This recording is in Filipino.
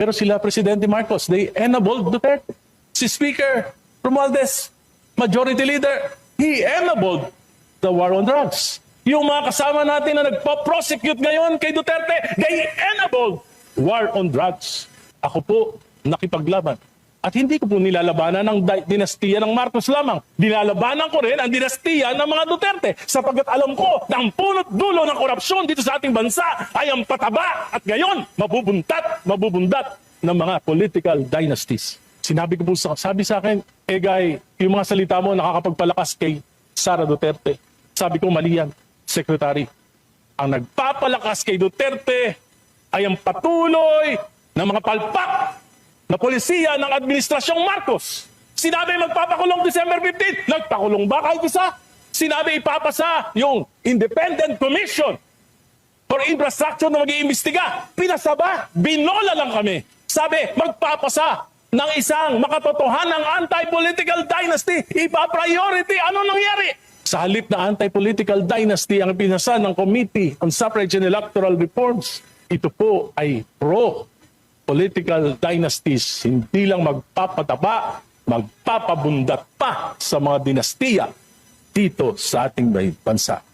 Pero sila Presidente Marcos, they enabled Duterte. Si Speaker Romualdez, Majority Leader, he enabled the war on drugs. Yung mga kasama natin na nagpa-prosecute ngayon kay Duterte, they enabled war on drugs. Ako po, nakipaglaban. At hindi ko po nilalabanan ang dinastiya ng Marcos lamang. Nilalabanan ko rin ang dinastiya ng mga Duterte sapagkat alam ko na ang punot dulo ng korupsyon dito sa ating bansa ay ang pataba at ngayon mabubundat ng mga political dynasties. Sabi sa akin, Egay, yung mga salita mo nakakapagpalakas kay Sara Duterte. Sabi ko, mali yan, Secretary. Ang nagpapalakas kay Duterte ay ang patuloy ng mga palpak na polisiya ng Administrasyong Marcos. Sinabi magpapakulong December 15, nagpakulong ba kahit isa? Sinabi ipapasa yung Independent Commission for Infrastructure na mag-iimbestiga. Pinasaba, binola lang kami. Sabi, magpapasa ng isang makatotohanang anti-political dynasty. Ipa-priority. Ano nangyari? Sa halip na anti-political dynasty ang pinasa ng Committee on Suffrage and Electoral Reforms, ito po ay pro-political dynasties. Hindi lang magpapataba, magpapabundat pa sa mga dinastiya dito sa ating bansa.